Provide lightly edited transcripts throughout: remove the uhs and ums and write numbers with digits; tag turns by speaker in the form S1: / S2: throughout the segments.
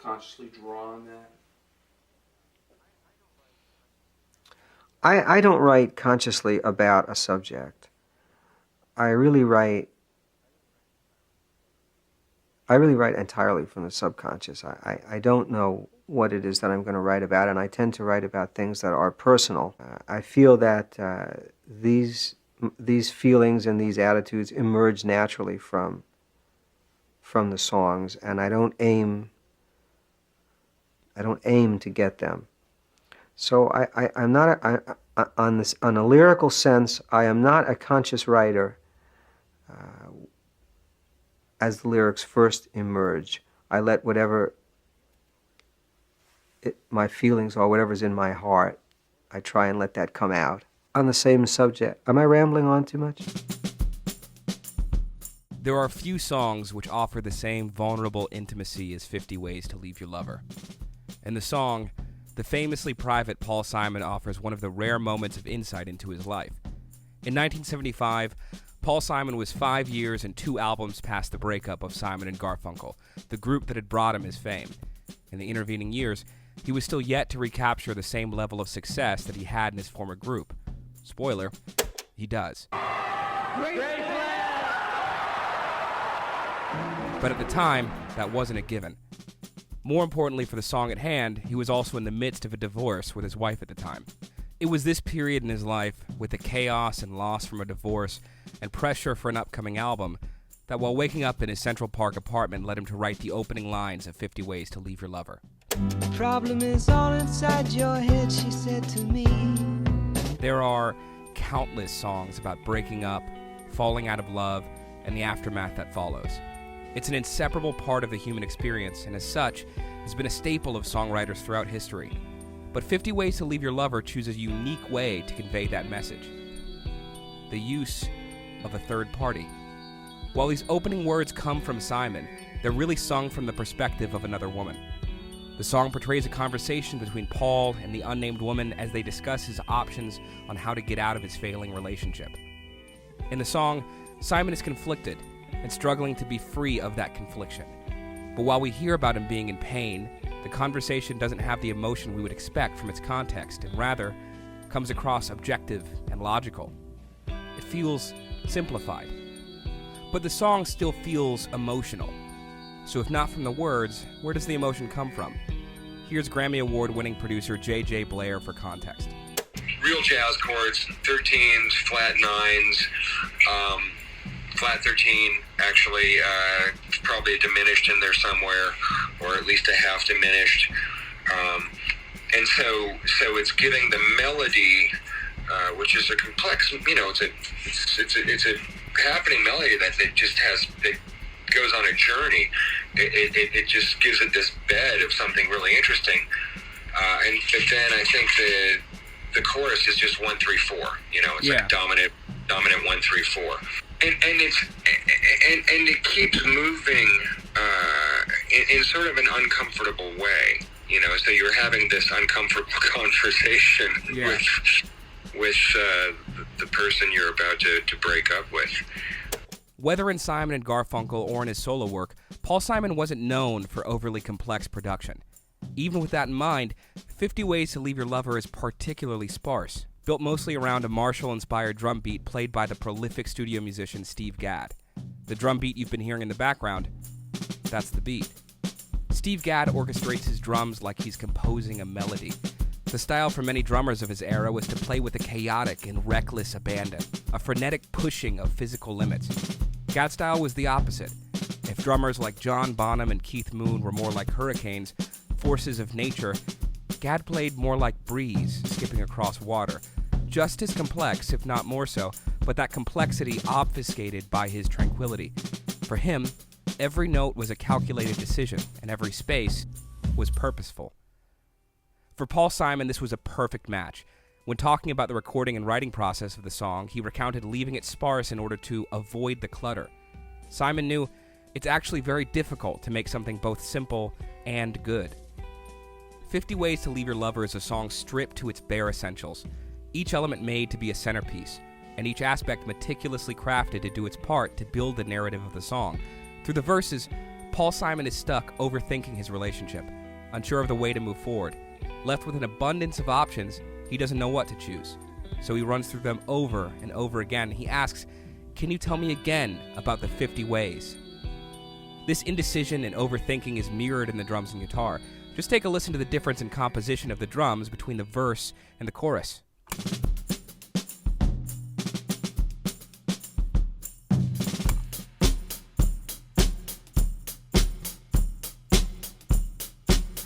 S1: consciously draw on that?
S2: I don't write consciously about a subject. I really write entirely from the subconscious. I don't know what it is that I'm going to write about, and I tend to write about things that are personal. I feel that these feelings and these attitudes emerge naturally from the songs, and I don't aim to get them. So I'm not on a lyrical sense. I am not a conscious writer. As the lyrics first emerge, I let whatever my feelings or whatever's in my heart, I try and let that come out. On the same subject, am I rambling on too much?
S3: There are few songs which offer the same vulnerable intimacy as 50 Ways to Leave Your Lover. In the song, the famously private Paul Simon offers one of the rare moments of insight into his life. In 1975, Paul Simon was 5 years and 2 albums past the breakup of Simon and Garfunkel, the group that had brought him his fame. In the intervening years, he was still yet to recapture the same level of success that he had in his former group. Spoiler, he does. But at the time, that wasn't a given. More importantly for the song at hand, he was also in the midst of a divorce with his wife at the time. It was this period in his life, with the chaos and loss from a divorce and pressure for an upcoming album, that while waking up in his Central Park apartment led him to write the opening lines of 50 Ways to Leave Your Lover.
S4: The problem is all inside your head, she said to me.
S3: There are countless songs about breaking up, falling out of love, and the aftermath that follows. It's an inseparable part of the human experience, and as such, has been a staple of songwriters throughout history. But 50 Ways to Leave Your Lover chooses a unique way to convey that message: the use of a third party. While these opening words come from Simon, they're really sung from the perspective of another woman. The song portrays a conversation between Paul and the unnamed woman as they discuss his options on how to get out of his failing relationship. In the song, Simon is conflicted and struggling to be free of that confliction. But while we hear about him being in pain, the conversation doesn't have the emotion we would expect from its context, and rather comes across objective and logical. It feels simplified. But the song still feels emotional. So if not from the words, where does the emotion come from? Here's Grammy Award-winning producer J.J. Blair for context.
S5: Real jazz chords, 13s, flat 9s, flat 13 actually, probably a diminished in there somewhere, or at least a half diminished. And so it's giving the melody, which is a complex, it's a happening melody that goes on a journey. It just gives it this bed of something really interesting. But then I think the chorus is just 1 3 4. It's like dominant 1 3 4. And it keeps moving in sort of an uncomfortable way, So you're having this uncomfortable conversation with the person you're about to break up with.
S3: Whether in Simon and Garfunkel or in his solo work, Paul Simon wasn't known for overly complex production. Even with that in mind, 50 Ways to Leave Your Lover is particularly sparse, built mostly around a Marshall-inspired drum beat played by the prolific studio musician Steve Gadd. The drum beat you've been hearing in the background, that's the beat. Steve Gadd orchestrates his drums like he's composing a melody. The style for many drummers of his era was to play with a chaotic and reckless abandon, a frenetic pushing of physical limits. Gadd's style was the opposite. If drummers like John Bonham and Keith Moon were more like hurricanes, forces of nature, Gadd played more like breeze skipping across water. Just as complex, if not more so, but that complexity obfuscated by his tranquility. For him, every note was a calculated decision, and every space was purposeful. For Paul Simon, this was a perfect match. When talking about the recording and writing process of the song, he recounted leaving it sparse in order to avoid the clutter. Simon knew it's actually very difficult to make something both simple and good. 50 Ways to Leave Your Lover is a song stripped to its bare essentials, each element made to be a centerpiece, and each aspect meticulously crafted to do its part to build the narrative of the song. Through the verses, Paul Paul Simon is stuck overthinking his relationship, unsure of the way to move forward. Left with an abundance of options, he doesn't know what to choose. So he runs through them over and over again. He asks, "Can you tell me again about the 50 ways?" This indecision and overthinking is mirrored in the drums and guitar. Just take a listen to the difference in composition of the drums between the verse and the chorus.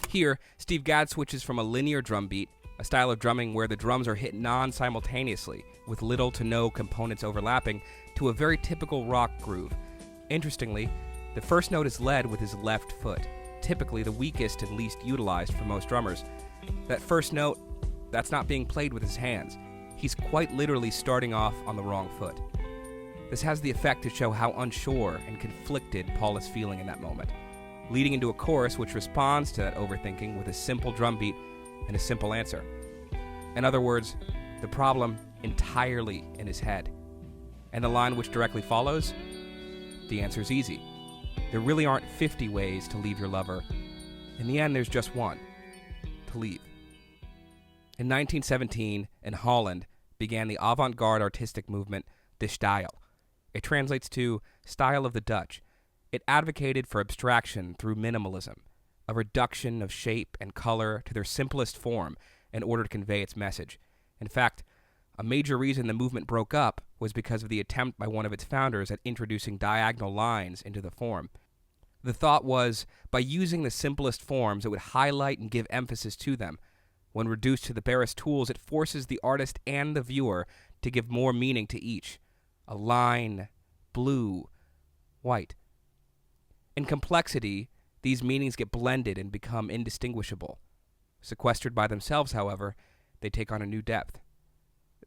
S3: Here, Steve Gadd switches from a linear drum beat, a style of drumming where the drums are hit non-simultaneously, with little to no components overlapping, to a very typical rock groove. Interestingly, the first note is led with his left foot, typically the weakest and least utilized for most drummers. That first note, that's not being played with his hands. He's quite literally starting off on the wrong foot. This has the effect to show how unsure and conflicted Paul is feeling in that moment, leading into a chorus which responds to that overthinking with a simple drum beat and a simple answer. In other words, the problem entirely in his head. And the line which directly follows, the answer is easy. There really aren't 50 ways to leave your lover. In the end, there's just one: to leave. In 1917, in Holland, began the avant-garde artistic movement, De Stijl. It translates to style of the Dutch. It advocated for abstraction through minimalism, a reduction of shape and color to their simplest form in order to convey its message. In fact, a major reason the movement broke up was because of the attempt by one of its founders at introducing diagonal lines into the form. The thought was, by using the simplest forms, it would highlight and give emphasis to them. When reduced to the barest tools, it forces the artist and the viewer to give more meaning to each. A line, blue, white. In complexity, these meanings get blended and become indistinguishable. Sequestered by themselves, however, they take on a new depth.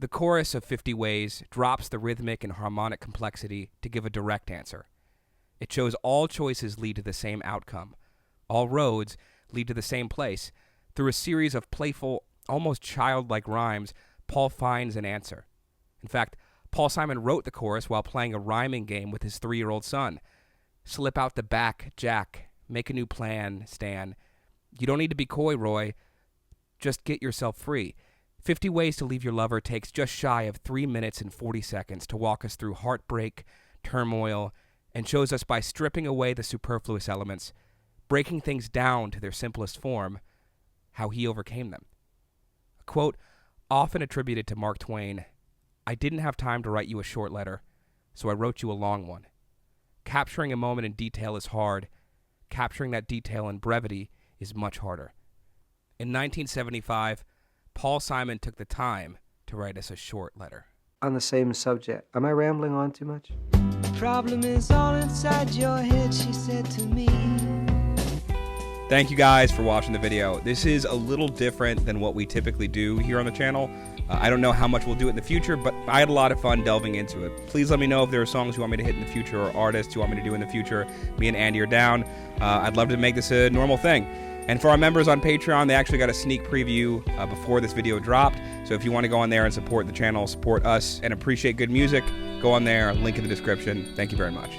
S3: The chorus of 50 Ways drops the rhythmic and harmonic complexity to give a direct answer. It shows all choices lead to the same outcome. All roads lead to the same place. Through a series of playful, almost childlike rhymes, Paul finds an answer. In fact, Paul Simon wrote the chorus while playing a rhyming game with his 3-year-old son. Slip out the back, Jack. Make a new plan, Stan. You don't need to be coy, Roy. Just get yourself free. 50 Ways to Leave Your Lover takes just shy of 3 minutes and 40 seconds to walk us through heartbreak, turmoil, and shows us by stripping away the superfluous elements, breaking things down to their simplest form, how he overcame them. A quote often attributed to Mark Twain, "I didn't have time to write you a short letter, so I wrote you a long one." Capturing a moment in detail is hard. Capturing that detail in brevity is much harder. In 1975, Paul Simon took the time to write us a short letter.
S2: On the same subject, am I rambling on too much?
S4: The problem is all inside your head, she said to me.
S3: Thank you guys for watching the video. This is a little different than what we typically do here on the channel. I don't know how much we'll do it in the future, but I had a lot of fun delving into it. Please let me know if there are songs you want me to hit in the future or artists you want me to do in the future. Me and Andy are down. I'd love to make this a normal thing. And for our members on Patreon, they actually got a sneak preview before this video dropped. So if you want to go on there and support the channel, support us, and appreciate good music, go on there, link in the description. Thank you very much.